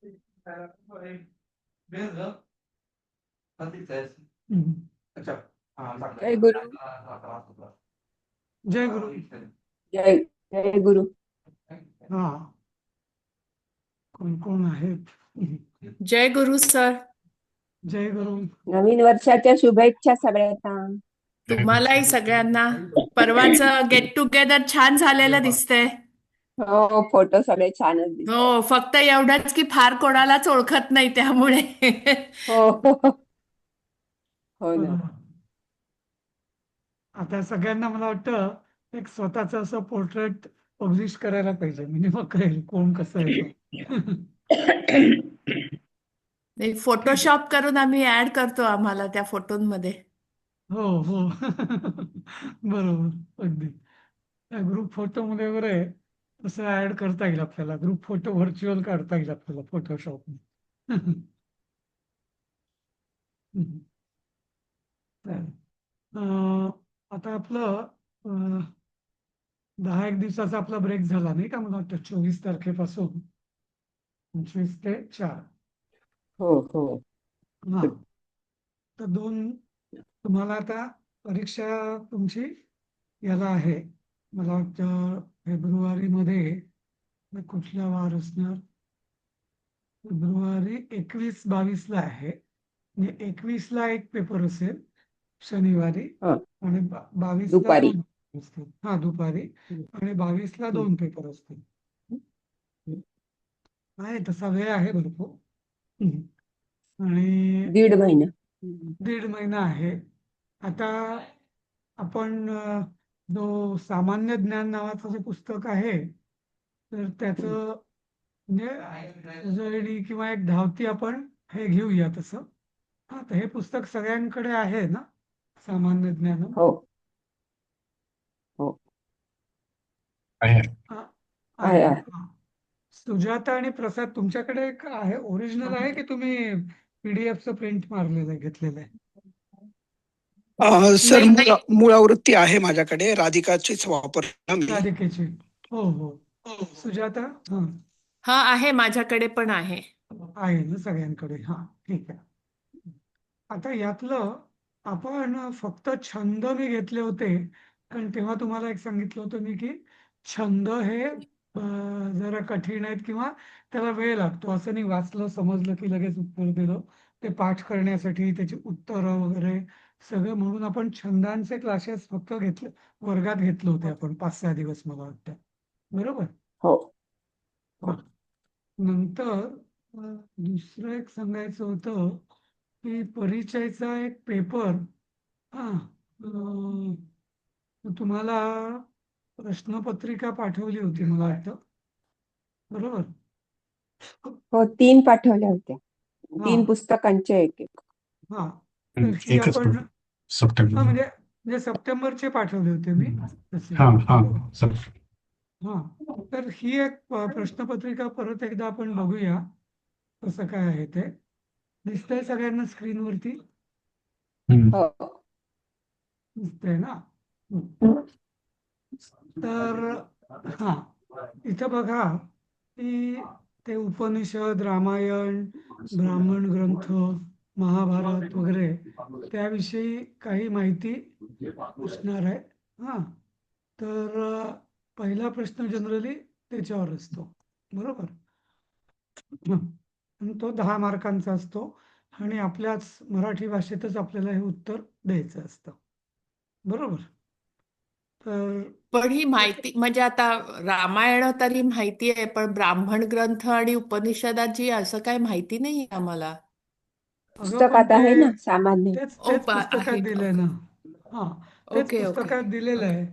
हम्म. जय गुरु. जय गुरु. जय जय गुरु. हा, कोण कोण आहेत? जय गुरु सर. जय गुरु. नवीन वर्षाच्या शुभेच्छा सगळ्यांना. तुम्हालाही सगळ्यांना. परवाचं गेट टुगेदर छान झालेलं दिसतंय. हो, फोटो सगळे छानच दिसतात. हो, फक्त एवढंच की फार कोणालाच ओळखत नाही त्यामुळे. हो हो हो ना. बरोबर. आता सगळ्यांना मला वाटतं एक स्वतःच असं पोर्ट्रेट पब्लिश करायला पाहिजे, म्हणजे मग कळेल कोण कसं आहे ते. फोटोशॉप करून आम्ही ऍड करतो आम्हाला त्या फोटोंमध्ये. हो हो. बरोबर, अगदी त्या ग्रुप फोटो मध्ये वगैरे तसं ऍड करता येईल आपल्याला. ग्रुप फोटो व्हर्च्युअल काढता येईल आपल्याला फोटोशॉप. आता आपलं 10 एक दिवसाचा आपला ब्रेक झाला नाही का? मला वाटतं 24 तारखेपासून 25 ते 4. हो हो. हा, तर तुम्हाला आता परीक्षा तुमची याला आहे, मला वाटतं फेब्रुवारी मध्ये. कुठला वार असणार? फेब्रुवारी 21-22 आहे. म्हणजे 21 एक पेपर असेल शनिवारी, हा, आणि 22 दुपारी. 2 असतील. हा, दुपारी. हम्म, आणि 22 हम्म, 2 पेपर असतील. हम्म. आहे तसा वेळ आहे भरपूर. हम्म. आणि 1.5 महिना. 1.5 महिना आहे. आता आपण जो सामान्य ज्ञान नावाचं जे पुस्तक आहे, तर त्याचं म्हणजे जरी किंवा एक धावती आपण हे घेऊया तसं. हा, तर हे पुस्तक सगळ्यांकडे आहे ना, सामान्य ज्ञान? हो हो. आहे. हा, आहे आहे ना. आहे. हा. सुजाता आणि प्रसाद, तुमच्याकडे एक आहे, ओरिजिनल आहे की तुम्ही पीडीएफचं प्रिंट मारलेलं आहे, घेतलेलं आहे? सर, नाही, मूळावृत्ती आहे माझ्याकडे, राधिकाचीच वापरला मी. राधिकेची. हो हो. सुजाता? हा, हा आहे, माझ्याकडे पण आहे. आहे ना सगळ्यांकडे? हा, ठीक आहे. आता यातलं आपण फक्त छंद मी घेतले होते, कारण तेव्हा तुम्हाला एक सांगितलं होतं मी की छंद हे जरा कठीण आहेत किंवा त्याला वेळ लागतो. असं नाही वाचलं समजलं की लगेच उत्तर दिलं. ते पाठ करण्यासाठी त्याची उत्तरं वगैरे सगळं, म्हणून आपण छंदांचे क्लासेस फक्त वर्गात घेतले होते आपण 5-6 दिवस, मला वाटतं. बरोबर. हो हा. हो. नंतर दुसरं एक सांगायचं होतं की परिचयचा एक पेपर. हा, तुम्हाला प्रश्नपत्रिका पाठवली होती, मला वाटतं. बरोबर. हो, 3 पाठवल्या होत्या. हा 3 पुस्तकांचे एक एक. हा, तर ही एकच आपण हा सप्टेंबर. म्हणजे म्हणजे सप्टेंबरचे पाठवले होते मी तसे. हा हा. बरोबर. हा, तर ही एक प्रश्नपत्रिका परत एकदा आपण बघूया कसं काय आहे ते. दिसतंय सगळ्यांना स्क्रीनवरती? हो. दिसतंय ना? हं. तर हा, इथं बघा की ते उपनिषद, रामायण, ब्राह्मण ग्रंथ, महाभारत वगैरे त्याविषयी काही माहिती असणार आहे. हा, तर पहिला प्रश्न जनरली त्याच्यावर असतो. बरोबर. हं. आणि तो 10 मार्कांचा असतो, आणि आपल्याच मराठी भाषेतच आपल्याला हे उत्तर द्यायचं असतं. बरोबर. तर पण ही माहिती म्हणजे आता रामायण तरी माहिती आहे, पण ब्राह्मण ग्रंथ आणि उपनिषदाची असं काय माहिती नाही आम्हाला. अगं, पण पुस्तकात ते आहे ना सामान्य. तेच ओ तेच पुस्तकात आहे का? दिलंय ओके. ना. हा, तेच ओके ओके पुस्तकात दिलेलं ओके. आहे.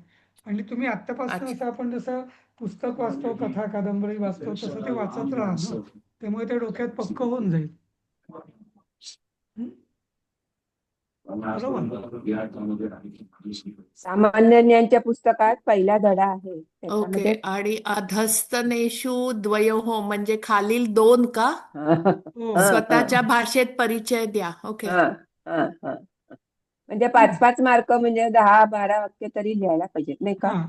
आणि तुम्ही आत्तापासून अच्छा. असं आपण जसं पुस्तक वाचतो, कथा कादंबरी वाचतो, तसं ते वाचत राहा ना. त्यामुळे ते डोक्यात पक्क होऊन जाईल. हं? बरोबर. सामान्य ज्ञानच्या पुस्तकात पहिला धडा आहे ओके. त्याच्यामध्ये. आणि अधस्तनेषु द्वयोः म्हणजे खालील 2 का? हा, हो. हा, स्वतःच्या भाषेत परिचय द्या. ओके. हा, हा, हा. म्हणजे 5-5 मार्क, म्हणजे 10-12 वाक्य तरी लिहायला पाहिजेत नाही का? हा,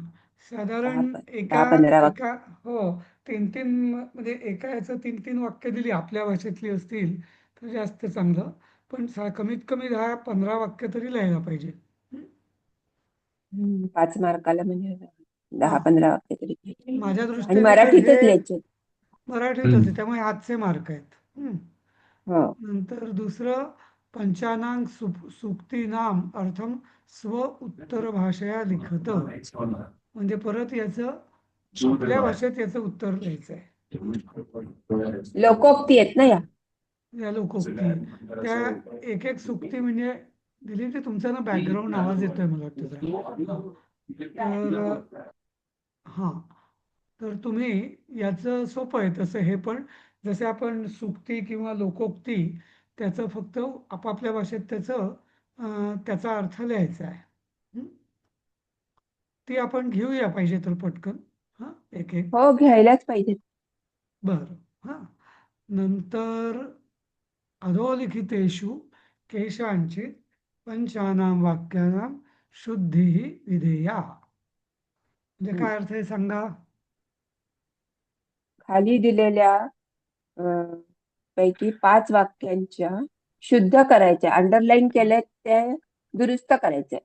साधारण 10-15 वाक्य. एका हो, तीन तीन म्हणजे एका ह्याचं तीन तीन वाक्य दिली आपल्या भाषेतली असतील तर जास्त चांगलं. पण कमीत कमी 10-15 वाक्य तरी लिहायला पाहिजे. 5 मार्काला म्हणजे हा 10-15 वाक्य तरी पाहिजे. माझ्या आणि दृष्टीने तर मराठीतच हे लिहायचे. मराठीत होते त्यामुळे 8चे मार्क आहेत. हो. नंतर दुसरं पंचानां सूक्तीनाम अर्थम स्व उत्तर भाषया लिखत. म्हणजे परत याचं आपल्या भाषेत याचं उत्तर द्यायचं आहे. लोकोक्ती आहेत ना या. या लोकोक्ती त्या एक एक सुक्ती म्हणजे दिली ते तुमचा ना बॅकग्राऊंड आवाज येतोय मला वाटतं जरा. तर हां तर तुम्ही याचं सोपं आहे तसं हे पण जसे आपण सुक्ती किंवा लोकोक्ती त्याचं फक्त आपापल्या भाषेत त्याचा अर्थ लिहायचा आहे. हं? ती आपण घेऊया पाहिजे तर पटकन. हां एक एक हो, घ्यायलाच पाहिजे. बरं. हां नंतर अधोलिखितेषु केषांचित् पंचानां वाक्यानां शुद्धिः विधेया. म्हणजे काय अर्थ आहे सांगा. खाली दिलेल्या पैकी 5 वाक्यांच्या शुद्ध करायच्या, अंडरलाईन केल्या त्या दुरुस्त करायच्या.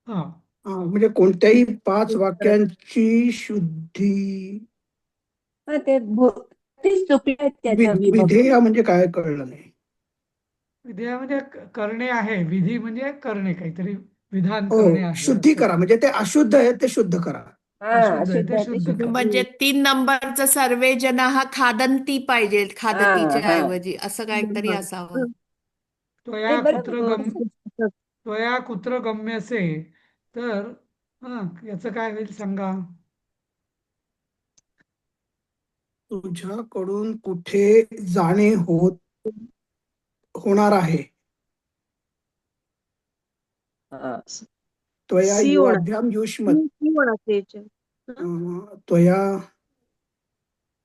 हां म्हणजे कोणत्याही 5 वाक्यांची शुद्धी हा ते तेच चुकले आहेत त्याच्या विभक्ती. विधेय म्हणजे काय कळलं नाही. विधेय म्हणजे करणे आहे. विधी म्हणजे करणे काहीतरी विधान हो करणे आहे शुद्धी असं. करा म्हणजे ते अशुद्ध आहे ते शुद्ध करा. हा अशुद्ध आहे अशुद्ध ते आहे ते शुद्ध शुद्ध. करा. म्हणजे 3 नंबरचं सर्वे जनाः खादन्ति पाहिजे हा खादतीच्या हा ऐवजी असं काहीतरी असावं. नाही त्वया कुत्र बरोबर. त्वया कुत्र गम्यसे तर याचं काय होईल सांगा. तुझ्याकडून कुठे जाणे होणार आहे. हा. त्वया सी होणार युवाभ्याम युष्मत सी होणार त्याच्या त्वया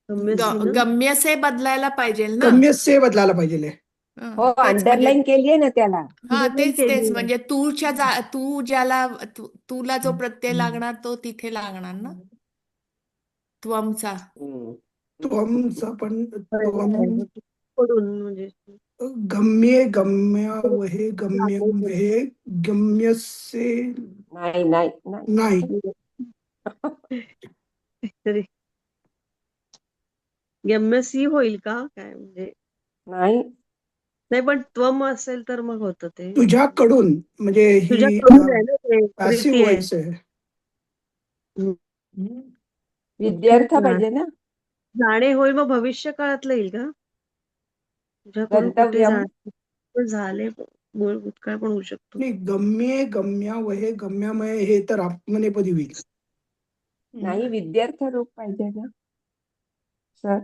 गम्य सी ना गम्यसे बदलायला पाहिजे ना. गम्यसे बदलायला पाहिजे. हो, तेच म्हणजे अंडरलाईन केलीये ना त्याला. हा तेच केली म्हणजे तू ज्याला तुला जो प्रत्यय लागणार तो तिथे लागणार ना. त्वमचा त्वमचा पण त्वम पडून म्हणजे गम्ये गम्यावहे गम्यवहे गम्यसे नाही नाही नाही. नाही. तरी गम्य सी होईल का काय म्हणजे नाही. नाही पण त्वम असेल तर मग होतं ते तुझ्याकडून म्हणजे ही तुझ्याकडून आहे ना ते पॅसिव्ह प्रीती आहे. व्हॉइस आहे. विद्यार्थ पाहिजे ना. जाणे होईल मग भविष्य काळातलं येईल का तुझ्याकडून कुठे गंतव्यम. जाणे झाले भूतकाळ पण होऊ शकतो. नाही गम्ये गम्यावहे गम्यामय हे तर आत्मनेपदी होईल. नाही विद्यार्थ रूप पाहिजे ना सर.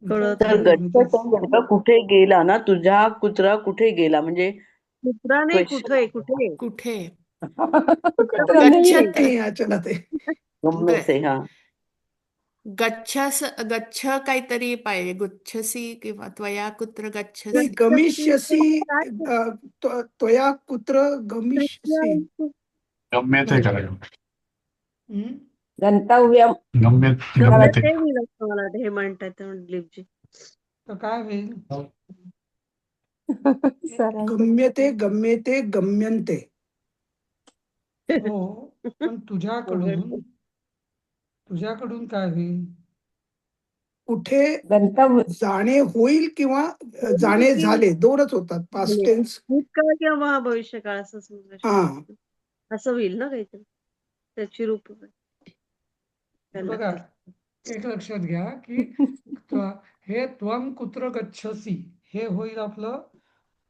कळत तर गच्छ कुठे गेला ना तुझा कुत्रा कुठे गेला म्हणजे कुत्रा नाही कुठे कुठे कुठे कुत्रा नाही. गच्छत नाही याच्याला ते गम्यसे हा गच्छ काहीतरी पाहिजे गुच्छसी किंवा त्वया कुत्र नाही गच्छसी. गमिष्यसी त्वया कुत्र गमिष्यसी गम्यते करायचं. गंतव्यम. गम्य गम्य गम्यते ते मी लागतं मला वाटतं हे म्हणतात दिलीपजी तर काय होईल. सर आहे. गम्यते गम्यते गम्यन्ते. हो पण तुझ्याकडून काय होईल. कुठे गंतव्य. जाणे होईल किंवा जाणे झाले दोनच होतात पास्ट टेन्स. भूतकाळ किंवा भविष्य काळ असं समजा हा असं होईल ना काहीतरी त्याची रूप बघा एक लक्षात घ्या की हे त्वम कुत्र गच्छसी हे होईल आपलं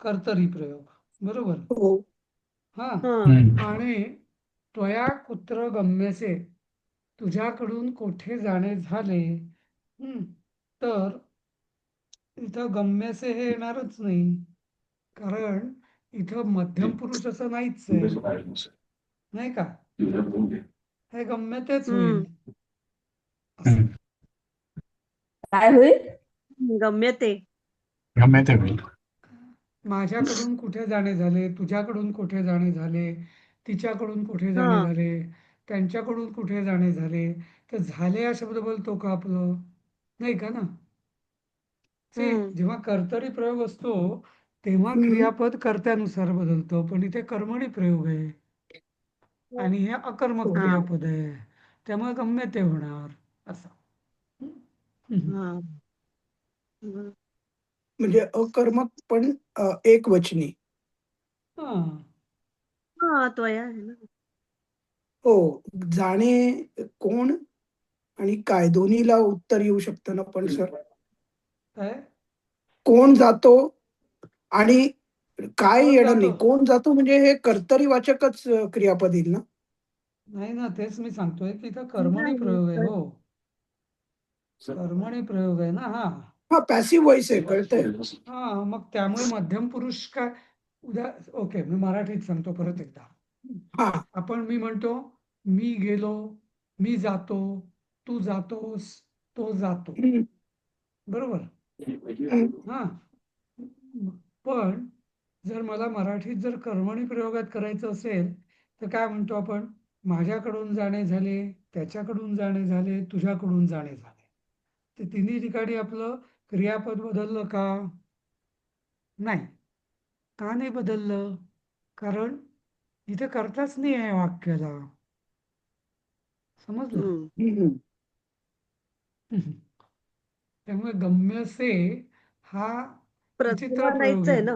कर्तरी प्रयोग बरोबर. हो हा हा आणि त्वया कुत्र गम्यसे तुझ्याकडून कोठे जाणे झाले. तर इथं गम्यसे हे येणारच नाही कारण इथं मध्यम पुरुष असं नाहीच आहे नाही का. हे गम्यतेच होईल. काय होईल. गम्य ते गम्यते होईल. माझ्याकडून कुठे जाणे झाले तुझ्याकडून कुठे जाणे झाले तिच्याकडून कुठे हा जाणे झाले त्यांच्याकडून कुठे जाणे झाले, तर झाले हा शब्द बोलतो का आपलं? नाही का ना? हम्म. जेव्हा कर्तरी प्रयोग असतो तेव्हा हम्म. क्रियापद कर्त्यानुसार बदलतं, पण इथे कर्मणी प्रयोग आहे आणि हे अकर्मक हो. क्रियापद आहे, त्यामुळे गम्य ते होणार असं. हम्म. हा. हम्म. म्हणजे अकर्मक पण एकवचनी. हा. हा त्वया आहे ना. हो. जाणे कोण आणि काय दोन्हीला उत्तर येऊ शकतं ना पण सर. काय? कोण जातो आणि काय कोण येणं नाही. जातो? कोण जातो म्हणजे हे कर्तरीवाचकच क्रियापद येईल ना. नाही ना, तेच मी सांगतोय की इथं कर्मणी नाही, प्रयोग आहे हो. कर्मणी प्रयोग आहे ना हा. हा पॅसिव्ह व्हॉइस आहे कळतंय. हा, मग त्यामुळे मध्यम पुरुष काय ओके, मी मराठीत सांगतो परत एकदा. हा. आपण मी म्हणतो, मी गेलो, मी जातो, तू जातोस, तो जातो, हम्म. बरोबर? हम्म. हा. पण जर मला मराठीत जर कर्मणी प्रयोगात करायचं असेल तर काय म्हणतो आपण? माझ्याकडून जाणे झाले, त्याच्याकडून जाणे झाले, तुझ्याकडून जाणे झाले. ते तिन्ही ठिकाणी आपलं क्रियापद बदललं का? नाही. का नाही बदललं? कारण इथे कर्ताच नाही आहे वाक्याला. समजलं? हम्म. हम्म. त्यामुळे गम्य से हा विचित्र प्रथमा प्रयोग नाहीच आहे. आहे ना.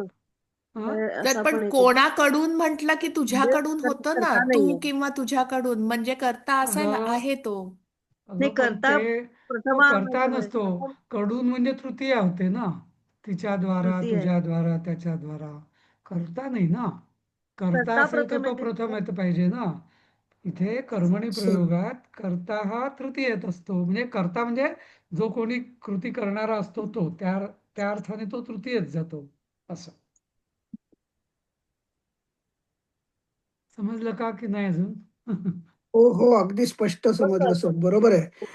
हं? असं तर पण आपण हे करू. कोणाकडून म्हटलं की म्हणजे तुझ्याकडून होतं ना, करता तू नाहीये. किंवा तुझ्याकडून म्हणजे करता असायला अगं आहे तो. नाही पण करता तो प्रथमा कर्ता नसतो. आपण कडून म्हणजे तृतीया होते ना. तिच्याद्वारा, तृतीय आहे. तुझ्याद्वारा, त्याच्याद्वारा. कर्ता नाही ना. कर्ता करता असेल तर प्रथम तो येते. प्रथम येत पाहिजे ना. इथे कर्मणी सर. प्रयोगात कर्ता हा तृतीयत असतो. म्हणजे कर्ता म्हणजे जो कोणी कृती करणारा असतो तो, त्या अर्थाने तो तृतीयच जातो असं. समजलं का की नाही अजून? हो हो अगदी स्पष्ट समजलं सर. बरोबर आहे.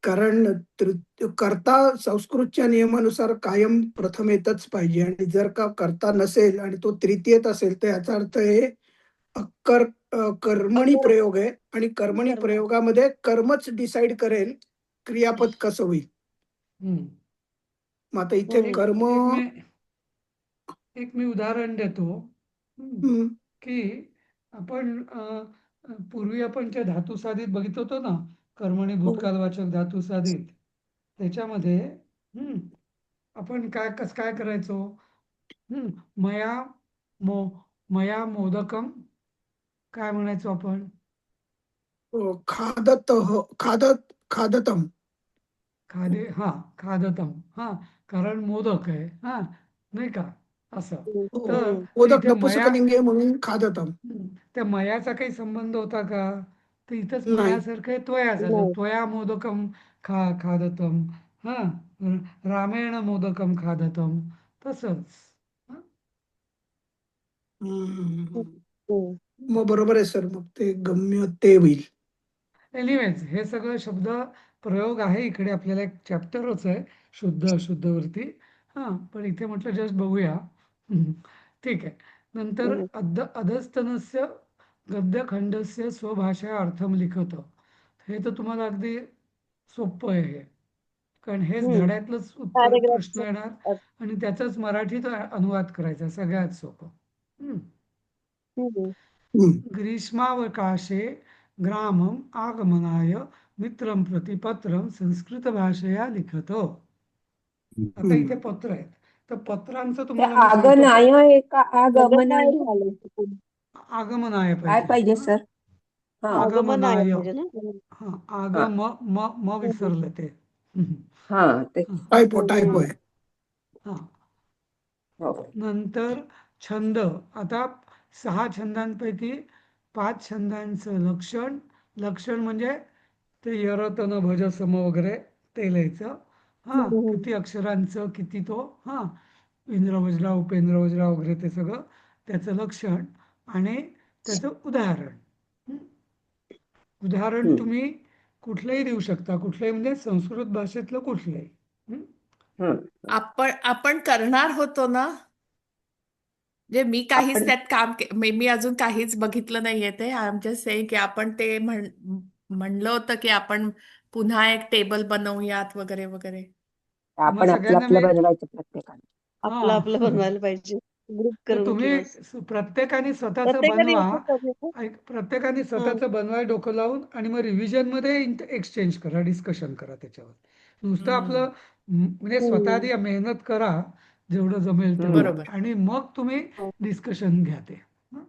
कारण कर्ता संस्कृतच्या नियमानुसार कायम प्रथम येतच पाहिजे आणि जर का कर्ता नसेल आणि तो तृतीयत असेल तर याचा अर्थ हे कर्मणी प्रयोग आहे आणि कर्मणी कर्म. प्रयोगामध्ये कर्मच डिसाईड करेल क्रियापद कसं होईल. हम्म. मग आता इथे हम्म. कर्म. एक मी उदाहरण देतो. हम्म. की आपण पूर्वी आपण त्या धातुसाधित बघित होतो ना, कर्मणी भूतकालवाचक धातुसाधित. त्याच्यामध्ये आपण कसं काय करायचो? मया मो मया मोदकम काय म्हणायचो आपण? खादतम. खादतम. कारण मोदक आहे नाही का असं. तर हम्म. मोदक इथे मया नपुंसकलिंगी आहे म्हणून खादतम. त्या मयाचा काही संबंध होता का? तर इथंच नाही. मयासारखं त्वया झालं. नाही. त्वया मोदकम खादतम. रामेण मोदकम खादतम. तसंच. हं? हम्म. हम्म. मग बरोबर आहे सर. मग ते गम्य ते होईल. एनिवेज हे सगळं शब्द प्रयोग आहे. इकडे आपल्याला एक चॅप्टरच आहे शुद्ध अशुद्धवरती. पण इथे म्हटलं जस्ट बघूया. ठीक आहे. नंतर हम्म. अधस्तनस्य गद्यखंडस्य स्वभाषा अर्थम लिखत. हे तर तुम्हाला अगदी सोपं आहे हे. कारण हेच हम्म. धड्यातलंच उत्तर प्रश्न पॅराग्राफचं येणार अर्थ. आणि त्याचाच मराठीत अनुवाद करायचा सगळ्यात सोपं. हम्म. हम्म. ग्रीष्मावकाशे ग्रामम् आगमनाय मित्रं प्रति पत्रं संस्कृतभाषया लिखत. आता इथे पत्र आहेत. तर पत्रांचं ते तुम्हाला मी सांगतो. आगनाय आहे का आगमनाय? आगमनाय झालं. आगमनाय काय पाहिजे. पाहिजे सर? हा आगमनाय आगमनाय. पाहिजे ना. हा म विसरलं ते. हा ते टायपो हम्म. आहे. हा. हो. नंतर छंद. आता 6 छंदांपैकी 5 छंदांचं लक्षण म्हणजे ते यरत न भज सम वगैरे ते लिहायचं. हम्म. किती अक्षरांचं किती तो इंद्र वज्रा उपेंद्र वज्रा वगैरे ते सगळं त्याचं लक्षण आणि त्याचं उदाहरण. उदाहरण हम्म. तुम्ही कुठलंही देऊ शकता. कुठलंही म्हणजे संस्कृत भाषेतलं कुठलंही. हम्म. आपण करणार होतो ना. म्हणजे मी काहीच आपण त्यात मी अजून काहीच बघितलं नाहीये ते. आमच्या से की आपण ते म्हणलं होतं की आपण पुन्हा एक टेबल बनवूयात वगैरे वगैरे. तुम्हा आपण आपलं सगळ्यांना आपलं मी बनवायचं प्रत्येकाने. आपलं आपलं हा बनवायला पाहिजे. ग्रुप तर करून तुम्ही किंवा प्रत्येकाने स्वतःचं प्रत्येकाने बनवा. असं करूया का? प्रत्येकाने हं, स्वतःचं बनवाय डोकं लावून आणि मग रिव्हिजन मध्ये एक्सचेंज करा, डिस्कशन करा त्याच्यावर. नुसतं हम्म. आपलं म्हणजे स्वतः हं, आधी मेहनत करा जेवढं जमेल हम्म. तेवढं, बरोबर. आणि मग तुम्ही हं. डिस्कशन घ्या ते. हं,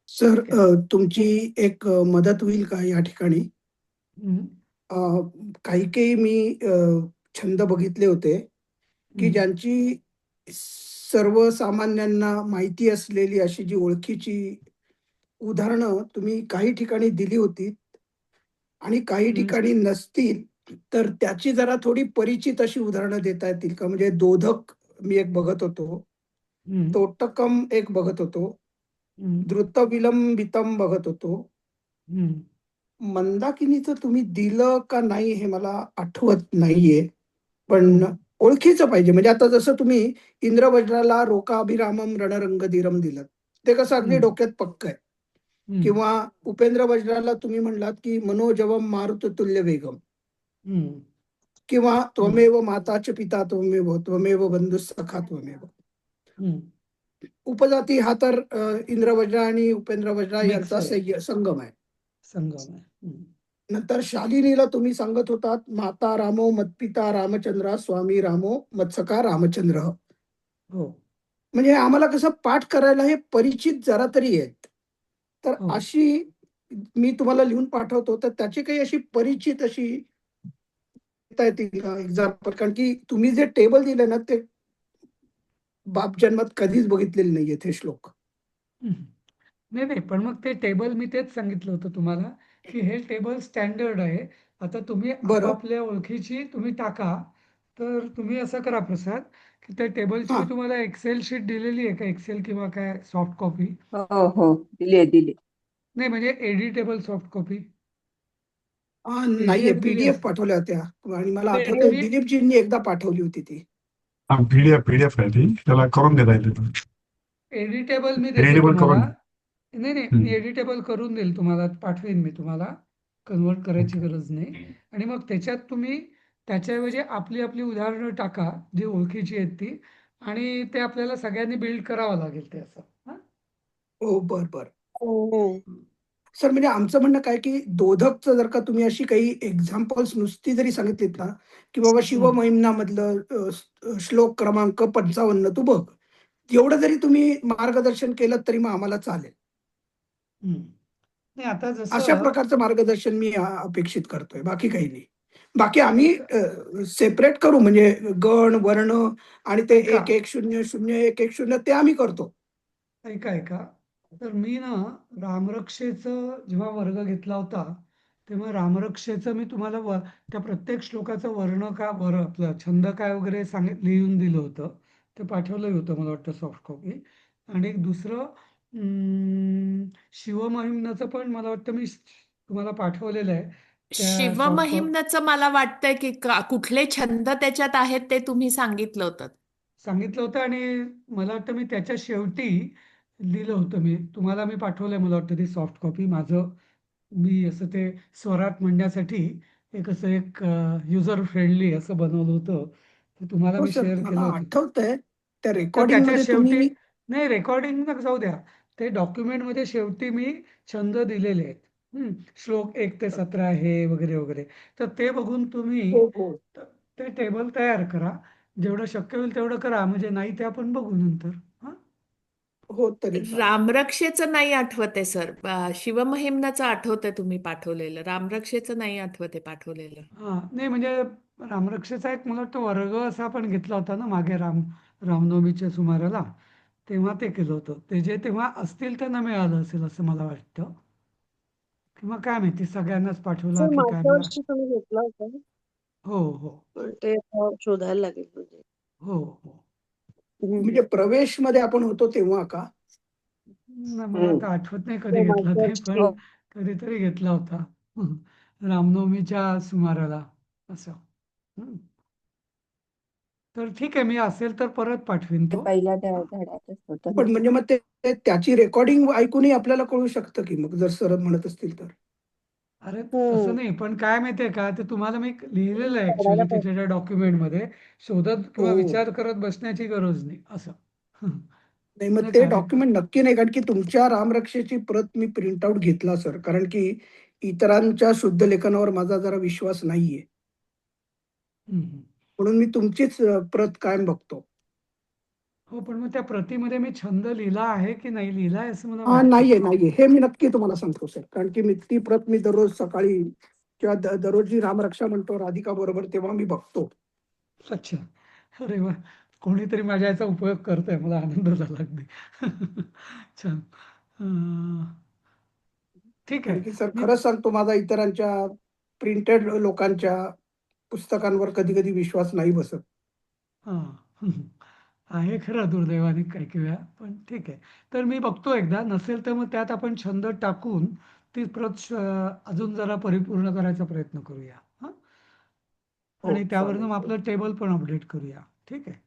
सर, ठीक आहे. तुमची एक मदत होईल का या ठिकाणी? हं, अ, काही काही मी छंद बघितले होते की हं, ज्यांची सर्वसामान्यांना माहिती असलेली अशी जी ओळखीची उदाहरणं तुम्ही काही ठिकाणी दिली होती आणि काही हं, ठिकाणी नसतील, तर त्याची जरा थोडी परिचित अशी उदाहरणं देता येतील का? म्हणजे दोधक मी एक बघत होतो, हं, तोटकम एक बघत होतो, हं, द्रुतविलंबितम बघत होतो. हं, मंदाकिनीचं तुम्ही दिलं का नाही हे मला आठवत नाहीये. पण हं, ओळखीचं पाहिजे. म्हणजे आता जसं तुम्ही इंद्रवज्राला रोकाभिरामम रणरंगधीरम दिलं. ते कसं अगदी हं, डोक्यात पक्कं आहे. हं, किंवा उपेंद्र वज्राला तुम्ही म्हणलात, की मनोजवम मारुततुल्य वेगम, हं, किंवा हं, त्वमेव माता च पिता त्वमेव, त्वमेव बंधुसखा त्वमेव. हं. उपजाती हा तर इंद्रवज्रा आणि उपेंद्र वज्रा मिक्स यांचा आहे, संगम आहे. संगम आहे. हं, नंतर शालिनीला तुम्ही सांगत होतात, माता रामो मत्पिता रामचंद्रा स्वामी रामो मत्सका रामचंद्र. हो, म्हणजे आम्हाला कसं पाठ करायला हे परिचित जरा तरी आहेत. तर हो. अशी मी तुम्हाला लिहून पाठवतो, तर त्याची काही अशी परिचित अशी देता येतील का एक्झाम्पल? कारण की तुम्ही जे टेबल दिले ना, ते बाप जन्मात कधीच बघितलेले नाहीयेत हे श्लोक. हं. नाही, नाही. पण मग ते टेबल मी तेच सांगितलं होतं तुम्हाला, की हे टेबल स्टँडर्ड आहे. आता तुम्ही बरं. आपापल्या ओळखीची तुम्ही टाका. तर तुम्ही असं करा प्रसाद, की त्या टेबलची मी हां. तुम्हाला एक्सेल शीट दिलेली आहे का? एक्सेल किंवा काय सॉफ्ट कॉपी? हो हो, दिले दिले. नाही, म्हणजे एडिटेबल सॉफ्ट कॉपी, नाहीये, पीडीएफ दिली पी-डी-एफ असेल. पाठवल्या होत्या आणि मला नाही, आठवतंय तुम्ही दिलीपजींनी एकदा पाठवली होती ती. हा पीडीएफ आहे ती, त्याला करून देता येते. एडिटेबल मी देतो एडिटेबल तुम्हाला. करून. नाही, नाही. मी हम्म. एडिटेबल करून देईल तुम्हाला, पाठवेन मी तुम्हाला. कन्व्हर्ट करायची गरज नाही. आणि मग त्याच्यात तुम्ही त्याच्याऐवजी आपली आपली उदाहरणं टाका, जी ओळखीची आहेत ती. आणि ते आपल्याला सगळ्यांनी बिल्ड करावं लागेल ते असं. हां? हो, बरं, बरं. हो. सर, म्हणजे आमचं म्हणणं काय, की दोधकचं जर का तुम्ही अशी काही एक्झाम्पल्स नुसती जरी सांगितलीत ना, की बाबा हं, शिवमहिम्नामधलं श्लोक क्रमांक 55 तू बघ. एवढं जरी तुम्ही मार्गदर्शन केलं तरी मग आम्हाला चालेल. हं. नाही, आता अशा जसं प्रकारचं मार्गदर्शन मी अपेक्षित करतोय. बाकी काही नाही. बाकी आम्ही सेपरेट करू, म्हणजे गण, वर्ण आणि ते ऐका, 1100, 110 ते आम्ही करतो. ऐका. तर मी ना रामरक्षेचं जेव्हा वर्ग घेतला होता, तेव्हा रामरक्षेचं मी तुम्हाला त्या प्रत्येक श्लोकाचं वर्ण का आपलं छंद काय वगैरे लिहून दिलं होतं. ते पाठवलंही होतं मला वाटतं सॉफ्ट कॉपी. आणि एक दुसरं शिवमहिम्नाचं पण मला वाटतं मी तुम्हाला पाठवलेलं आहे त्या सॉफ्ट कॉपी. शिवमहिम्नचं मला वाटतंय की कुठले छंद त्याच्यात आहेत ते तुम्ही सांगितलं होतं. सांगितलं होतं, आणि मला वाटतं मी त्याच्या शेवटी लिहिलं होतं. तुम्हाला मी पाठवलंय मला वाटतं ती सॉफ्ट कॉपी. मी असं ते स्वरात म्हणण्यासाठी एक युजर फ्रेंडली असं बनवलं होतं. ते तुम्हाला हो मी सर, शेअर केलं मला होतं. आठवतंय त्या तर त्याच्या रेकॉर्डिंगमध्ये शेवटी, तुम्ही. नाही, रेकॉर्डिंग जाऊ द्या. ते डॉक्युमेंटमध्ये शेवटी मी छंद दिलेले आहेत. श्लोक 1 ते 17 हे वगैरे, वगैरे. तर ते बघून तुम्ही हो, हो. ते टेबल तयार करा. जेवढं शक्य होईल तेवढं करा. म्हणजे नाही ते आपण बघू नंतर. हां? हो, तरी चालेल. रामरक्षेचं नाही आठवते सर. शिवमहिम्नाचं आठवतंय तुम्ही पाठवलेलं. रामरक्षेचं नाही आठवते पाठवलेलं. हां. नाही, म्हणजे रामरक्षेचा एक मला वाटतं वर्ग असा आपण घेतला होता ना मागे, रामनवमीच्या सुमाराला. तेव्हा ते केलं होतं. ते जे तेव्हा असतील त्यांना मिळालं असेल असं मला वाटतं. किंवा काय माहिती सगळ्यांनाच पाठवला सर की काय मागच्या मला. वर्षी तुम्ही घेतला होता. हो, हो. पण ते शोधायला लागेल म्हणजे. हो, हो. हं. म्हणजे प्रवेशमध्ये आपण होतो तेव्हा का? नाही, मला हम्म. आता आठवत नाही कधी हो, घेतला मागच्या ते, वर्षी. पण हो. कधीतरी घेतला होता. रामनवमीच्या सुमाराला असं. हं. तर ठीक आहे, मी असेल तर परत पाठवीन ते तो. पहिल्या धड्यातच होतं ना. पण म्हणजे मग ते त्याची रेकॉर्डिंग ऐकूनही आपल्याला कळू शकतं की मग जर सर म्हणत असतील तर. अरे तसं हम्म. नाही, पण काय माहितीये का, ते तुम्हाला मी लिहिलेलं आहे करायला ऍक्च्युली पाहिजे. तिथे त्या डॉक्युमेंटमध्ये. शोधत किंवा हम्म. विचार करत बसण्याची गरज नाही असं. नाही मग नाही ते का हे डॉक्युमेंट नक्की नाही, कारण की तुमच्या रामरक्षेची प्रत मी प्रिंट आउट घेतला सर, कारण की इतरांच्या शुद्ध लेखनावर माझा जरा विश्वास नाहीये, हम्म. म्हणून मी तुमचीच प्रत कायम बघतो. हो, पण मग त्या प्रतिमध्ये मी छंद लिहिला आहे की नाही लिहिला आहे असं मला हा वाटतं. नाहीये हे मी नक्की तुम्हाला सांगतो सर, कारण की मी ती प्रत मी दररोज सकाळी किंवा दररोज जी रामरक्षा म्हणतो राधिका बरोबर तेव्हा मी बघतो. अच्छा. अरे वा, कोणीतरी माझ्या याचा उपयोग करतोय, मला आनंद झाला अगदी. छान. अं, ठीक कारण आहे. की सर मी खरंच सांगतो, माझा इतरांच्या प्रिंटेड लोकांच्या पुस्तकांवर कधी कधी विश्वास नाही बसत. हां. आहे खरं दुर्दैवाने काही काही वेळा, पण ठीक आहे. तर मी बघतो एकदा, नसेल तर मग त्यात आपण छंद टाकून ती प्रत अजून जरा परिपूर्ण करायचा प्रयत्न करूया. हां. हो आणि त्यावरनं चालेल मग सर. आपलं टेबल पण अपडेट करूया. ठीक आहे.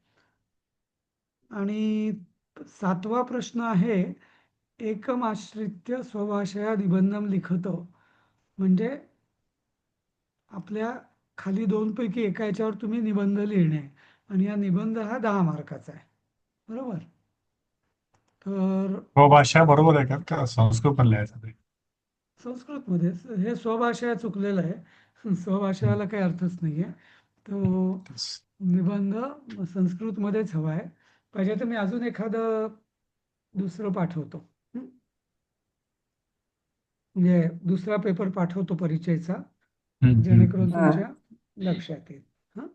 आणि 7वा प्रश्न आहे, एकमाश्रित्य स्वभाषया निबंधम लिखतो. म्हणजे आपल्या खाली 2 पैकी एका याच्यावर तुम्ही निबंध लिहिणे आहे. आणि हा निबंध हा 10 मार्काचा आहे. बरोबर? तर हो, भाषा बरोबर आहे का संस्कृत पण लिहायचं ते? संस्कृतमध्येच हे स्वभाषा चुकलेलं आहे. हम्म. स्वभाषाला काही अर्थच नाही आहे. तो तेच. निबंध संस्कृतमध्येच हवा आहे. पाहिजे तर मी अजून एखादं दुसरं पाठवतो. हं? म्हणजे दुसरा पेपर पाठवतो परिचयचा, जेणेकरून हा. तुमच्या लक्षात येईल. हं?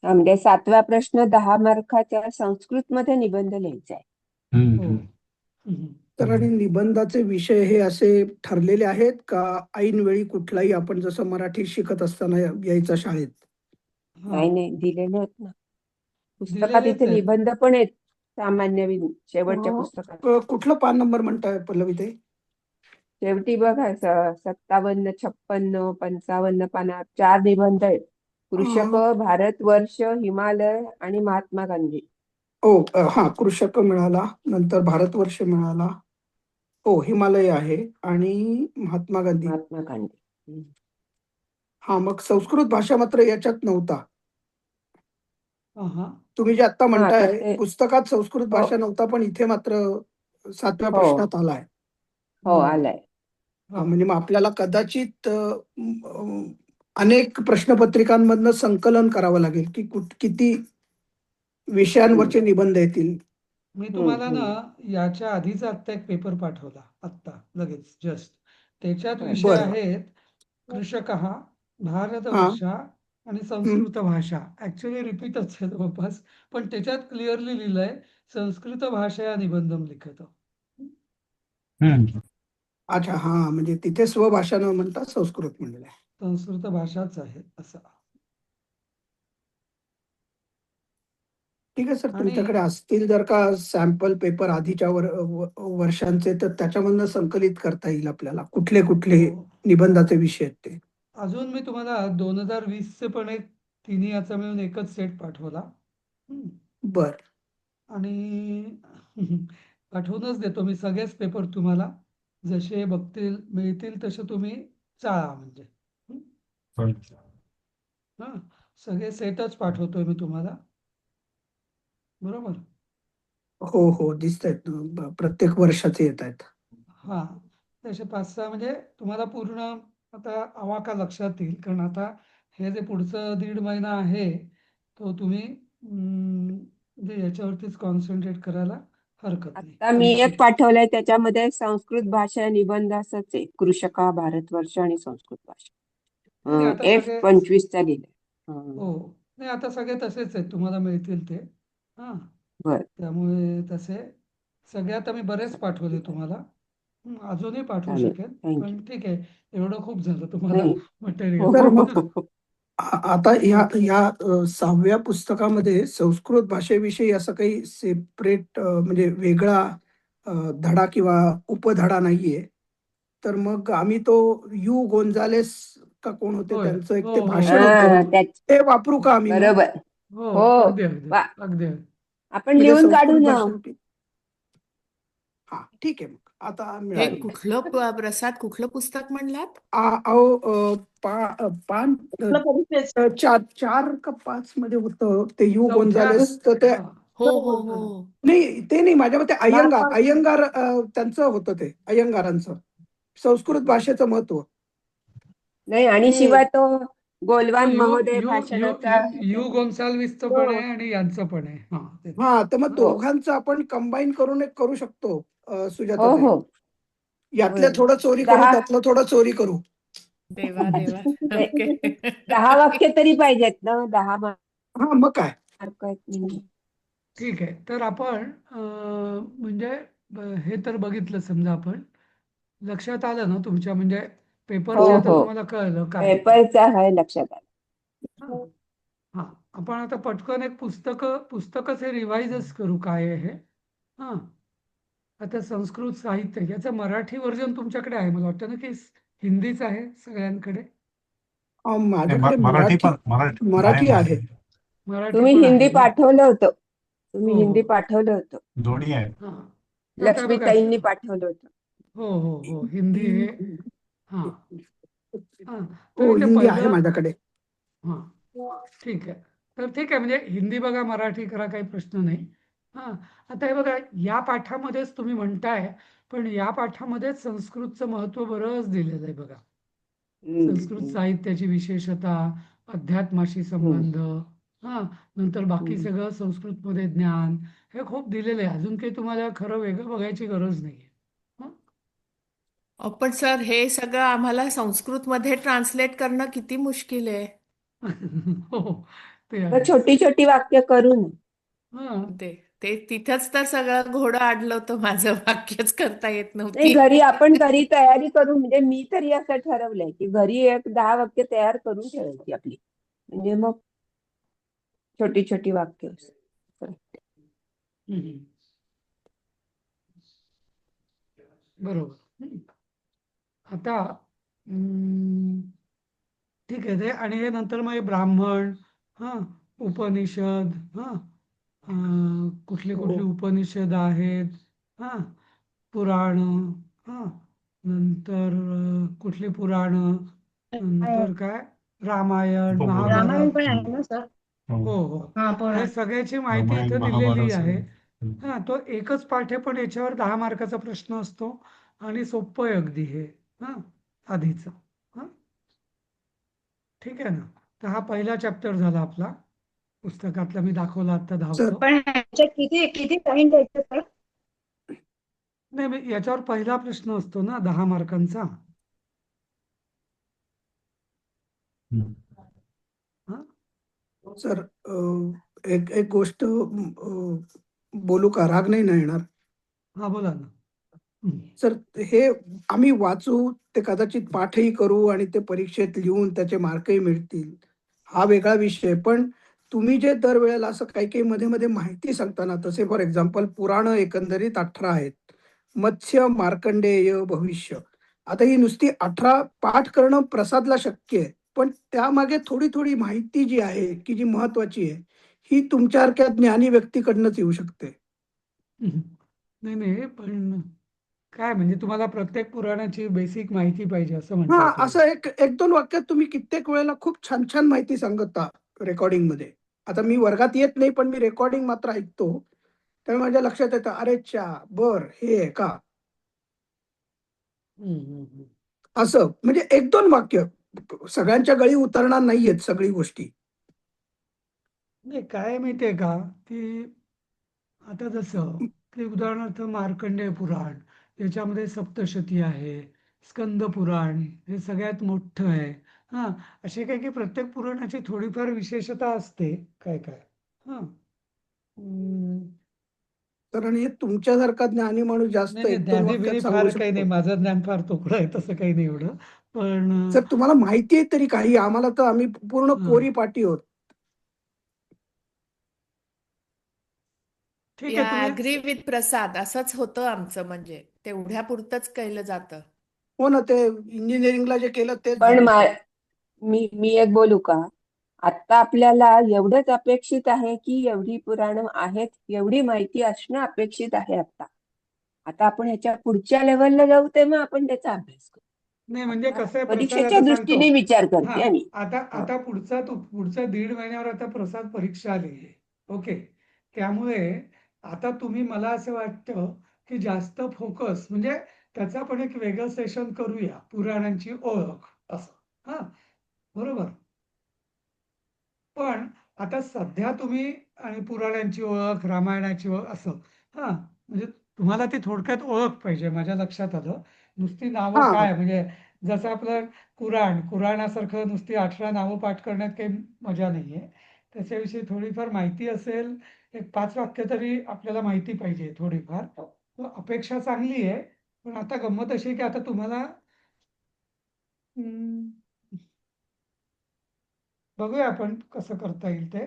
म्हणजे 7वा प्रश्न 10 मार्काच्या संस्कृतमध्ये निबंध लिहायचा आहे. हो. हं. तर आणि निबंधाचे विषय हे असे ठरलेले आहेत का ऐनवेळी कुठलाही, आपण जसं मराठी शिकत असताना यायचा शाळेत? नाही हां. नाही, दिलेले आहेत ना पुस्तकात, दिलेलेच इथे आहेत. निबंध पण आहेत सामान्य शेवटच्या अं, पुस्तकात. कुठलं पान नंबर म्हणताय पल्लवी ताई? शेवटी बघा 57, 56, 55 पानात 4 निबंध आहेत. कृषक, अं, भारतवर्ष, हिमालय आणि महात्मा गांधी. हा कृषक मिळाला, नंतर भारतवर्ष मिळाला, हो हिमालय आहे आणि महात्मा गांधी. महात्मा गांधी. हम्म. हा मग संस्कृत भाषा मात्र याच्यात नव्हता. हां. तुम्ही जे आता हा तर म्हणताय ते पुस्तकात संस्कृत हो भाषा नव्हता, पण इथे मात्र 7व्या हो प्रश्नात आलाय. हो बरं. आलाय. हा म्हणजे मग आपल्याला कदाचित अनेक प्रश्नपत्रिकांमधनं संकलन करावं लागेल की किती हम्म. विषयांवरचे निबंध येतील. मी हम्म. तुम्हाला ना हम्म. याच्या आधीचा आत्ता एक पेपर पाठवला, आत्ता लगेच जस्ट. त्याच्यात विषय अच्छा. बरं. आहेत कृषकः, हा. भारतवर्षा आणि हम्म. संस्कृत भाषा. ऍक्च्युली रिपीटच आहे जवळपास, पण त्याच्यात क्लिअरली लिहिलंय संस्कृत भाषया निबंधम लिखत. हम्म. अच्छा हा, म्हणजे तिथे स्वभाषा न म्हणता संस्कृत म्हणलेलं आहे. संस्कृत भाषाच आहे असं. ठीक आहे सर, आणि तुमच्याकडे असतील जर का सॅम्पल पेपर आधीच्या वर्षांचे, तर त्याच्यामधनं संकलित करता येईल आपल्याला कुठले कुठले हो, निबंधाचे विषय आहेत ते. अजून मी तुम्हाला 2020चे पण एक तिन्ही याचा मिळून एकच सेट पाठवला. हम्म. बर. आणि पाठवूनच देतो मी सगळेच पेपर तुम्हाला. जसे बघतील मिळतील तसे तुम्ही चाळा म्हणजे. हं? हां, सगळे सेटच पाठवतोय मी तुम्हाला. बरोबर? हो दिसत आहेत, प्रत्येक वर्षाचे येत आहेत. हां, तसे 5-6 म्हणजे तुम्हाला पूर्ण आता आवाका लक्षात येईल. कारण आता हे जे पुढचं 1.5 महिना आहे, तो तुम्ही म्हणजे याच्यावरतीच कॉन्सन्ट्रेट करायला हरकत नाही. आता मी एक पाठवलंय, त्याच्यामध्ये संस्कृत भाषा निबंध असंच आहे. कृषका, भारतवर्ष आणि संस्कृत नाही, भाषा. आता सगळे F25चा लिहिलंय. हो. नाही, आता सगळे तसेच आहेत. तुम्हाला मिळतील ते. हां. बर. त्यामुळे तसे सगळे आता मी बरेच पाठवले तुम्हाला. अजूनही पाठवू चालेल. शकेन. थँक्यू. पण ठीक आहे. एवढं खूप झालं तुम्हाला नाही. मटेरियल. तर मग हो. आता ह्या 6व्या पुस्तकामध्ये संस्कृत भाषेविषयी असं काही सेपरेट म्हणजे वेगळा धडा किंवा उपधडा नाहीये. तर मग आम्ही तो यू गोंजालेस का कोण होते होय. त्यांचं एक हो, ते हो, भाषण हो. होतं, त्याच ते वापरू का आम्ही मग? बरोबर. हो हो अगदी अगदी वा अगदी अगदी. आपण म्हणजे लिहून काढू संस्कृत ना. भाषा. हा ठीक आहे, मग आता हे मिळाली. कुठलं प्रसाद कुठलं पुस्तक म्हणलात? अहो पान कुठलं परीक्षेचं? चार का पाच मध्ये होतं ते यू चौथ्या गोंजालेस, तर ते हा हो हो हा. हो. नाही, ते नाही, माझ्या मते अय्यंगार महात्मा अय्यंगार त्यांचं होतं, ते अय्यंगारांचं संस्कृत भाषेचं महत्व. नाही आणि ते शिवाय तो तो गोलवान यू महोदय यू यू भाषणाचा यू यू गोन्साल्विसचं पण आहे हो. आणि यांचं पण आहे. हा ते हा, तर मग हा. हो दोघांचं आपण कंबाईन करून एक करू शकतो. हो सुजाताताई, हो यातल्या होय थोडं चोरी करू, 10 त्यातलं थोडं चोरी करू. देवा देवा. नाही, ओके. 10 वाक्य तरी पाहिजेत ना. 10 हा, मग काय. मार्क आहेत म्हणजे. ठीक आहे. तर आपण म्हणजे हे तर बघितलं समजा आपण. लक्षात आलं ना तुमच्या म्हणजे हो पेपरचे आता हो तुम्हाला कळलं काय आहे ते. पेपरचा आहे लक्षात आलं. हा. हा. आपण आता पटकन एक पुस्तकच हे रिवाइजच करू काय आहे हे. हा. आता संस्कृत साहित्य याचं मराठी व्हर्जन तुमच्याकडे आहे मला वाटतं ना, की हिंदीच आहे सगळ्यांकडे? नाही, माझ्याकडे मराठी मराठी पण आहे मराठी आहे. माझ्याकडे. मराठी तुम्ही पण हिंदी आहे ना? पाठवलं होतं. तुम्ही हो हिंदी हो पाठवलं होतं. दोन्ही आहे. हा. आता बघा लक्ष्मीताईंनी पाठवलं होतं. हो हो हो हिंदी हे हा हा. तर हो, इथे हिंदी आहे पहिलं माझ्याकडे. हा ठीक आहे. तर ठीक आहे, म्हणजे हिंदी बघा मराठी करा, काही प्रश्न नाही. हा. आता हे बघा, या पाठामध्येच तुम्ही म्हणताय, पण या पाठामध्येच संस्कृतचं महत्व बरंच दिलेलं आहे बघा. संस्कृत हम्म, साहित्याची विशेषता, अध्यात्माशी हम्म, संबंध, हा नंतर बाकी हम्म. सगळं संस्कृतमध्ये ज्ञान, हे खूप दिलेलं आहे. अजून काही तुम्हाला खरं वेगळं बघायची गरज नाहीये. हं? पण सर हे सगळं आम्हाला संस्कृतमध्ये ट्रान्सलेट करणं किती मुश्किल आहे. हो ते तर आहे. छोटी छोटी वाक्य करून हा ते ते तिथंच तर सगळं घोडं अडलं होतं माझं. वाक्यच करता येत नाही. नव्हती. घरी आपण घरी तयारी करून म्हणजे मी तरी असं ठरवलंय की घरी एक 10 वाक्य तयार करून ठेवायची आपली, म्हणजे मग छोटी छोटी वाक्य असं. हम्म. बरोबर. आता ठीक आहे ते, आणि हे नंतर मग हे ब्राह्मण, हा उपनिषद, हा कुठले कुठले हो. उपनिषद आहेत, हा पुराण, हा नंतर कुठली पुराण, नंतर काय रामायण उपपुराण. रामायण पण महाभारत. आहे ना सर? हो. हो हो हा हे पुराण. सगळ्याची माहिती रामायण इथं दिलेली महाभारत आहे. सगळं. हा तो एकच पाठ आहे, पण याच्यावर 10 मार्काचा प्रश्न असतो आणि सोपं आहे अगदी हे. हा आधीच. हा ठीक आहे ना. तर हा पहिला चॅप्टर झाला आपला पुस्तकातला, मी दाखवला आता सर, धावतो. पण ह्याच्यात किती किती पॉइंट द्यायचे सर? नाही याच्यावर पहिला प्रश्न असतो ना 10 मार्कांचा. हम्म. हा सर एक एक गोष्ट बोलू का? राग नाही ना येणार? हा बोला ना. सर, हे आम्ही वाचू, ते कदाचित पाठही करू आणि ते परीक्षेत लिहून त्याचे मार्कही मिळतील, हा वेगळा विषय. पण तुम्ही जे दरवेळेला असं काही काही मध्ये मध्ये माहिती सांगताना, तसे फॉर एक्झाम्पल पुराण एकंदरीत 18 आहेत, मत्स्य, मार्कंडेय, भविष्य. आता ही नुसती 18 पाठ करणं प्रसादला शक्य आहे, पण त्यामागे थोडी थोडी माहिती जी आहे की जी महत्वाची आहे, ही तुमच्यासारख्या ज्ञानी व्यक्तीकडनंच येऊ शकते. नाही नाही, पण काय म्हणजे तुम्हाला प्रत्येक पुराणाची बेसिक माहिती पाहिजे असं हा, म्हणताय तुम्ही? असं एक एक दोन वाक्यात तुम्ही कित्येक वेळेला खूप छान छान माहिती सांगता रेकॉर्डिंग मध्ये. आता मी वर्गात येत नाही, पण मी रेकॉर्डिंग मात्र ऐकतो, त्यामुळे माझ्या लक्षात येतं, अरे च्या बर हे आहे का, हम्म. असं. म्हणजे एक दोन वाक्य, सगळ्यांच्या गळी उतरणार नाहीयेत सगळी गोष्टी. नाही काय माहितीये का, की आता जसं की उदाहरणार्थ मार्कंडेय पुराण, याच्यामध्ये सप्तशती आहे, स्कंद पुराण हे सगळ्यात मोठं आहे. हा असे काही की प्रत्येक पुराणाची थोडीफार विशेषता असते काय काय. हा हम्म, कारण हे तुमच्यासारखा ज्ञानी माणूस जास्त नाही नाही एक दोन ज्ञानी बिनी वाक्यात सांगू फार काही नाही, शकतो. माझं ज्ञान फार तोकडं आहे, तसं काही नाही एवढं. पण जर तुम्हाला माहिती आहे तरी काही, आम्हाला तर आम्ही पूर्ण हा, कोरी पाटी आहोत. ठीक या आहे तुम्ही. ॲग्री विथ प्रसाद असंच होतं आमचं, म्हणजे तेवढ्या पुरतच केलं जातं. हो ना, ते इंजिनिअरिंगला जे केलं तेच पण झालं सर. मी एक बोलू का? आता आपल्याला एवढंच अपेक्षित आहे की एवढी पुराणं आहेत, एवढी माहिती असणं अपेक्षित आहे आता. आता आपण ह्याच्या पुढच्या लेवलला जाऊ तेव्हा आपण त्याचा अभ्यास करू. नाही म्हणजे आता कसं आहे, परीक्षेच्या प्रसादाचं सांगतो. दृष्टीने विचार हा, करते मी. आता हा. आता पुढच्या 1.5 महिन्यावर आता प्रसाद परीक्षा आली आहे. ओके. त्यामुळे आता तुम्ही, मला असं वाटतं की जास्त फोकस म्हणजे त्याचा पण एक वेगळं सेशन करूया, पुराणांची ओळख असं. हा, बरोबर. पण आता सध्या तुम्ही आणि पुराणांची ओळख, रामायणाची ओळख असं, हा, म्हणजे तुम्हाला ती थोडक्यात ओळख पाहिजे, माझ्या लक्षात आलं. नुसती नावं हा काय, म्हणजे जसं आपलं कुराणासारखं नुसती 18 नावं पाठ करण्यात काही मजा नाहीये. त्याच्याविषयी थोडीफार माहिती असेल, एक 5 वाक्य तरी आपल्याला माहिती पाहिजे थोडीफार. अपेक्षा चांगली आहे. पण आता गंमत अशी आहे की आता तुम्हाला बघूया आपण कसं करता येईल ते.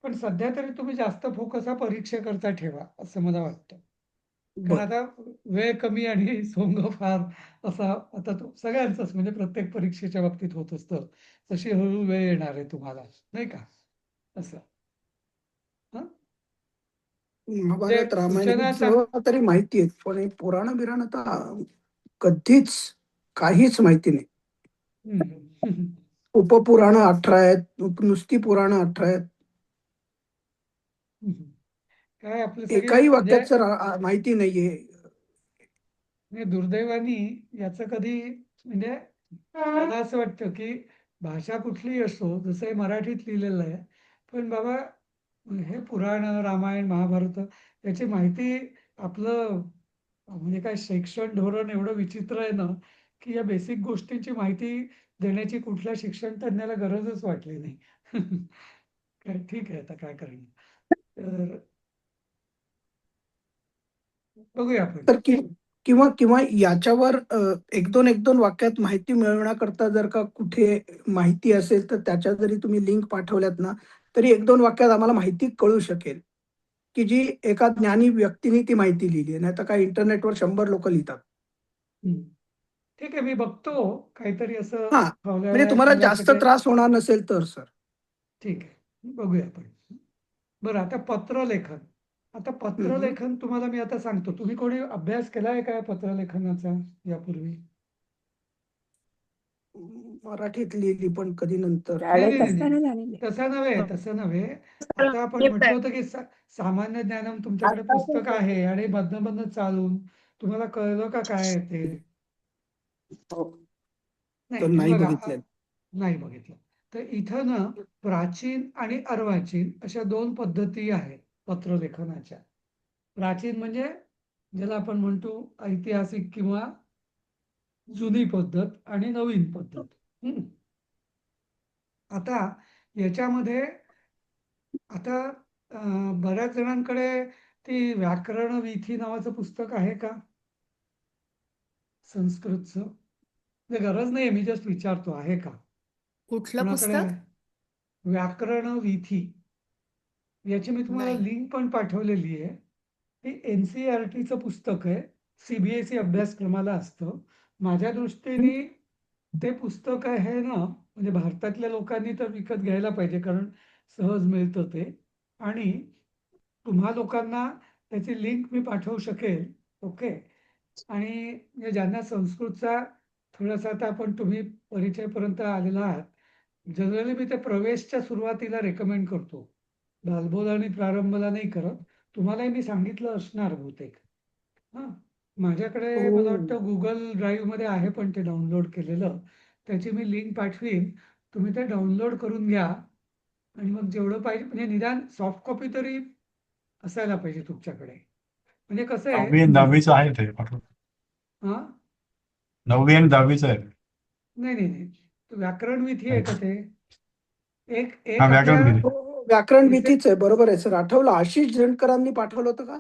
पण सध्या तरी तुम्ही जास्त फोकस हा परीक्षेकरता ठेवा, असं मला वाटतं. कारण बर आता वेळ कमी आणि सोंग फार, असा आता तो सगळ्यांचाच, म्हणजे प्रत्येक परीक्षेच्या बाबतीत होत असतं. तशी हळूहळू वेळ येणार आहे तुम्हाला, नाही का, असं. हं? म्हणजे महाभारत रामायण ही सूचना सांग. जेव्हा तरी माहिती आहेत, पण हे पुराण बिराण आता कधीच काहीच माहिती नाही. हम्म. उपपुराण 18 आहेत, नुसती पुराण 18 आहेत. हम्म. काय आपली सगळी एकाही म्हणजे वाक्याचं माहिती नाहीये. म्हणजे दुर्दैवानी याचं कधी, म्हणजे मला असं वाटतं की भाषा कुठलीही असो, जसं हे मराठीत लिहिलेलं आहे, पण बाबा हे पुराण, रामायण, महाभारत याची माहिती, आपलं म्हणजे काय शिक्षण धोरण एवढं विचित्र आहे ना, की या बेसिक गोष्टींची माहिती देण्याची कुठल्या शिक्षण तज्ञाला गरजच वाटली नाही. काय, ठीक आहे, आता काय करणार. तर बघूया आपण. तर किंवा किंवा याच्यावर एक दोन वाक्यात माहिती मिळवण्याकरता जर का कुठे माहिती असेल तर त्याच्या जरी तुम्ही लिंक पाठवल्यात ना, तरी एक दोन वाक्यात आम्हाला माहिती कळू शकेल की जी एका ज्ञानी व्यक्तीने ती माहिती लिहिली आहे. नाही तर काय इंटरनेटवर 100 लोक लिहितात. हम्म. ठीक आहे, मी बघतो काहीतरी असं हा, फावल्या म्हणजे वेळात तुम्हाला जास्त मुलासाठी. त्रास होणार नसेल तर सर. ठीक आहे, बघूया आपण. बरं, आता पत्रलेखन. आता हम्म. पत्रलेखन तुम्हाला मी आता सांगतो. तुम्ही कोणी अभ्यास केलाय काय पत्रलेखनाचा यापूर्वी? मराठीत लिहिली पण कधी नंतर. नाही शाळेत नाही नाही असताना नाही. झालेले. तसं नव्हे. आता आपण म्हटलं होतं की सामान्य ज्ञानम तुमच्याकडे पुस्तक आहे आणि मधनं चालून तुम्हाला कळलं का काय आहे ते? हो. नाही, तर हे नाही बघा, बघितलं. नाही बघितलं. तर इथं ना प्राचीन आणि अर्वाचीन अशा 2 पद्धती आहेत पत्रलेखनाच्या. प्राचीन म्हणजे ज्याला आपण म्हणतो ऐतिहासिक किंवा जुनी पद्धत, आणि नवीन पद्धत. हम्म. आता याच्यामध्ये आता बऱ्याच जणांकडे ती व्याकरण वीथी नावाचं पुस्तक आहे का, संस्कृतचं? म्हणजे गरज नाही, मी जस्ट विचारतो, आहे का कुठलं कोणाकडे पुस्तक? आहे? व्याकरण वीथी, याची मी तुम्हाला नाही. लिंक पण पाठवलेली आहे. हे NCERTचं पुस्तक आहे, CBSE अभ्यासक्रमाला असतं. माझ्या दृष्टीने ते पुस्तक आहे ना, म्हणजे भारतातल्या लोकांनी तर विकत घ्यायला पाहिजे, कारण सहज मिळतं ते. आणि तुम्हा लोकांना त्याची लिंक मी पाठवू शकेल. ओके. आणि म्हणजे ज्यांना संस्कृतचा थोडासा, आता तुम्ही परिचयापर्यंत आलेला आहात, जनरली मी ते प्रवेशच्या सुरुवातीला रेकमेंड करतो, दालबोध आणि प्रारंभला नाही करत. तुम्हालाही मी सांगितलं असणार बहुतेक. हां, माझ्याकडे मला हो. वाटतं गुगल ड्राईव्हमध्ये आहे पण ते डाउनलोड केलेलं. त्याची मी लिंक पाठवीन, तुम्ही ते डाउनलोड करून घ्या. आणि मग जेवढं पाहिजे, म्हणजे निदान सॉफ्ट कॉपी तरी असायला पाहिजे तुमच्याकडे. म्हणजे कसं आहे, 9वी आणि 10वीचं आहे ते पाठवून. हां, 9वी आणि 10वीचं आहे. नाही नाही नाही, व्याकरण विधी आहे का ते? एक हा, एक आपल्या व्याकरण विधी. हो, हो, व्याकरण इथे, भीतीच आहे. बरोबर आहे सर. आठवलं आशिष झणकरांनी पाठवलं होतं का?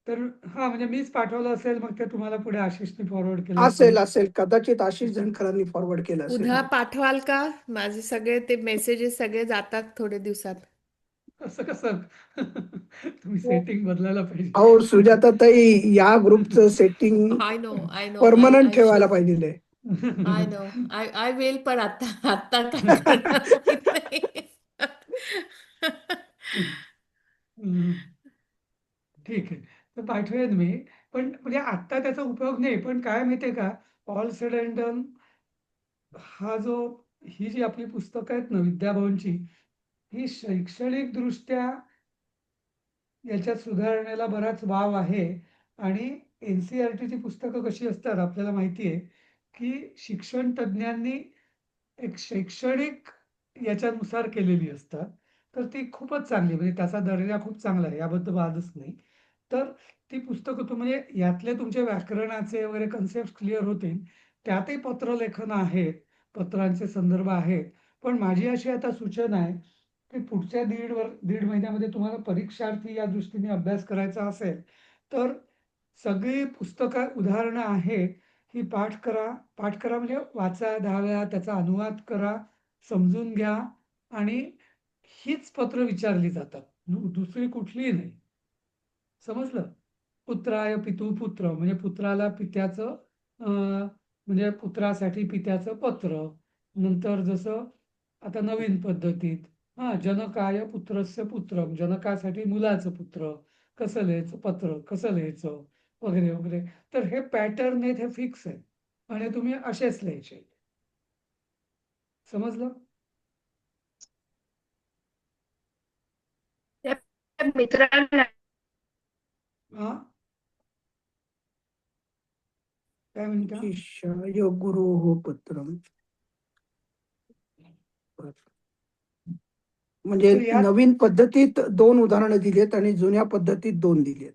तर हां, म्हणजे मीच पाठवलं असेल, मग ते तुम्हाला पुढे आशिषने फॉरवर्ड केलं असेल असेल. असेल कदाचित आशिष झणकरांनी फॉरवर्ड केलं असेल. पुन्हा पाठवाल का? माझे सगळे ते मेसेजेस सगळे जातात थोडे दिवसात. असं कसं? तुम्ही सेटिंग बदलायला पाहिजे. अहो सुजाताताई, या ग्रुपचं setting I know, I know. Permanent I ठेवायला शुड. पाहिजे. आय नो आय विल पण आता आता काय करणार माहित नाही. हम्म, ठीक आहे. तर पाठवेन मी. पण म्हणजे आत्ता त्याचा उपयोग नाही. पण काय माहितीये का, ऑल सेड अँड डन हा जो ही जी आपली पुस्तकं आहेत ना विद्याभवनची, ही शैक्षणिक दृष्ट्या याच्यात सुधारण्याला बराच वाव आहे. आणि NCERTची पुस्तकं कशी असतात आपल्याला माहिती आहे, की शिक्षण तज्ज्ञांनी एक शैक्षणिक याच्यानुसार केलेली असतात. तर ती खूपच चांगली, म्हणजे त्याचा दर्जा खूप चांगला आहे, याबद्दल वादच नाही. तर ती पुस्तकं म्हणजे यातले तुमचे व्याकरणाचे वगैरे कन्सेप्ट क्लिअर होतील. त्यातही पत्रलेखन आहेत, पत्रांचे संदर्भ आहेत. पण माझी अशी आता सूचना आहे, की पुढच्या दीड महिन्यामध्ये तुम्हाला परीक्षार्थी या दृष्टीने अभ्यास करायचा असेल, तर सगळी पुस्तकं उदाहरणं आहेत, ही पाठ करा. पाठ करा म्हणजे वाचा, 10 वेळा त्याचा अनुवाद करा, समजून घ्या. आणि हीच पत्र विचारली जातात, दुसरी कुठलीही नाही. समजलं? पुत्राय पितू पुत्र, म्हणजे पुत्राला पित्याचं म्हणजे पुत्रासाठी पित्याचं पत्र. नंतर जसं आता नवीन पद्धतीत जनकाय पुत्रस्य पुत्रम, जनकासाठी मुलाचं पुत्र कसं लिहायचं, पत्र कसं लिहायचं वगैरे वगैरे. तर हे पॅटर्न आहेत, हे फिक्स आहे आणि तुम्ही असेच लिहायचे. समजलं? त्या मित्रांना हा, काय म्हणता? शिष्याय गुरुः पत्रम्. म्हणजे तर यात नवीन पद्धतीत 2 उदाहरणं दिलीत आणि जुन्या पद्धतीत 2 दिलीत.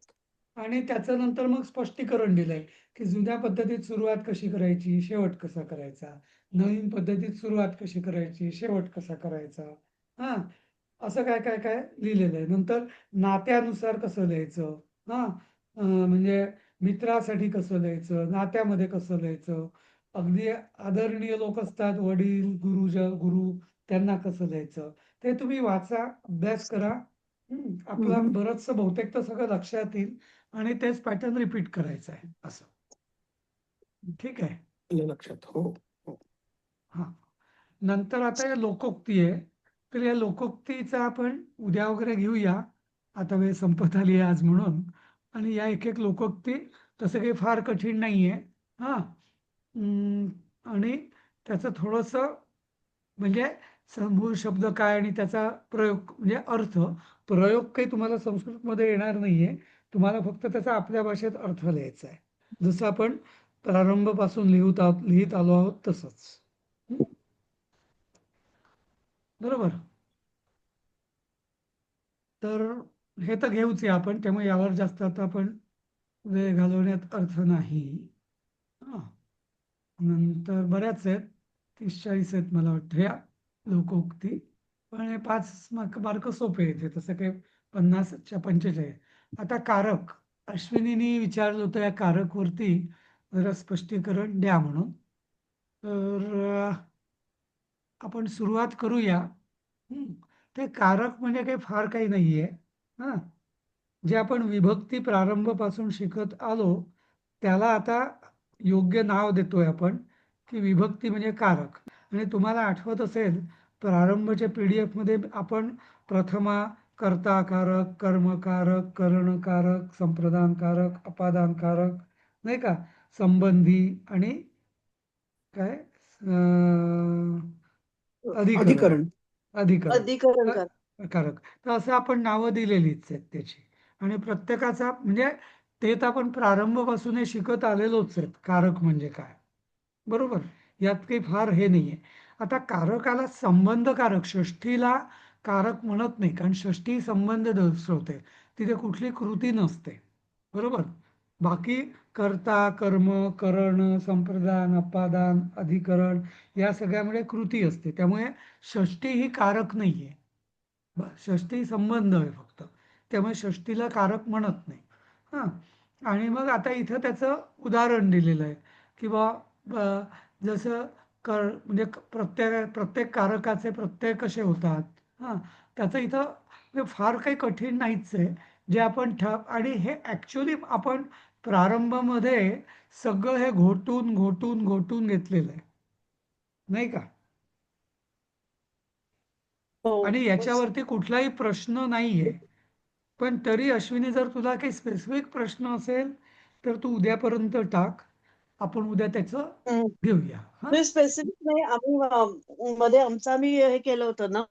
आणि त्याचं नंतर मग स्पष्टीकरण दिलंय, की जुन्या पद्धतीत सुरुवात कशी करायची, शेवट कसा करायचा, नवीन पद्धतीत सुरुवात कशी करायची, शेवट कसा करायचा. हा, असं काय काय काय लिहिलेलं आहे. नंतर नात्यानुसार कसं लिहायचं, म्हणजे मित्रासाठी कसं लिहायचं, नात्यामध्ये कसं लिहायचं, अगदी आदरणीय लोक असतात, वडील, गुरु, त्यांना कसं लिहायचं, ते तुम्ही वाचा, अभ्यास करा. आपला हम्म. बरंचसं बहुतेक तर सगळं लक्षात येईल आणि तेच पॅटर्न रिपीट करायचं आहे असं. ठीक आहे. आलं लक्षात. हो हो. हा, नंतर आता या लोकोक्ती आहे. तर या लोकोक्तीचा आपण उद्या वगैरे घेऊया. आता वेळ संपत आली आहे आज म्हणून. आणि या एक एक लोकोक्ती तसं काही फार कठीण नाही आहे. हां, आणि त्याचं थोडंसं म्हणजे मूळ शब्द काय आणि त्याचा प्रयोग म्हणजे अर्थ, प्रयोग काही तुम्हाला संस्कृतमध्ये येणार नाहीये. तुम्हाला फक्त त्याचा आपल्या भाषेत अर्थ लिहायचा आहे, जसं आपण प्रारंभापासून लिहित आलो आहोत तसंच. हं? बरोबर. तर हे तर घेऊच आहे आपण, त्यामुळे यावर जास्त आता आपण वेळ घालवण्यात अर्थ नाही. हां, नंतर बऱ्याच आहेत, 30-40 आहेत मला वाटतं या लोकोक्ती. पण हे 5 मार्क सोपे आहेत, हे तसं काही 50च्या 45. आता कारक, अश्विनीने विचारलं होतं या कारकवरती जरा स्पष्टीकरण द्या म्हणून. तर आपण सुरुवात करूया. ते कारक म्हणजे काही फार काही नाहीये. हां, जे आपण विभक्ती प्रारंभपासून शिकत आलो त्याला आता योग्य नाव देतोय आपण, की विभक्ती म्हणजे कारक. आणि तुम्हाला आठवत असेल प्रारंभच्या PDF मध्ये आपण प्रथमा, कर्ताकारक, कर्मकारक, करणकारक, संप्रदानकारक, अपादानकारक, नाही का, संबंधी आणि काय अधिकरण अधिकरण. अधिकरण अधिकरण कर. कारक, तर असं आपण नावं दिलेलीच आहेत त्याची. आणि प्रत्येकाचा म्हणजे ते तर आपण प्रारंभापासून शिकत आलेलोच आहेत कारक म्हणजे काय. बरोबर, यात काही फार हे नाहीये. आता कारकाला संबंधकारक, षष्ठीला कारक म्हणत नाही, कारण षष्ठी संबंध दर्शवते, तिथे कुठली कृती नसते. बरोबर. बाकी कर्ता, कर्म, करण, संप्रदान, अपादान, अधिकरण या सगळ्यामुळे कृती असते. त्यामुळे षष्ठी ही कारक नाहीये. षष्ठी संबंध आहे फक्त, त्यामुळे षष्ठीला कारक म्हणत नाही. हां, आणि मग आता इथं त्याचं उदाहरण दिलेलं आहे, की जसं म्हणजे प्रत्येक कारकाचे प्रत्यय कसे होतात. हां, त्याचं इथं म्हणजे फार काही कठीण नाहीच आहे, जे आपण आणि हे ॲक्च्युली आपण प्रारंभामध्ये सगळं हे घोटून घोटून घोटून घेतलेलं आहे, नाही का? हो आणि याच्यावरती कुठलाही प्रश्न नाहीये. पण तरी अश्विनी, जर तुला काही स्पेसिफिक प्रश्न असेल तर तू उद्यापर्यंत टाक, आपण उद्या त्याचं हम्म. घेऊया. हा स्पेसिफिक नाही, आम्ही मध्ये आम्ही हे केलं होतं ना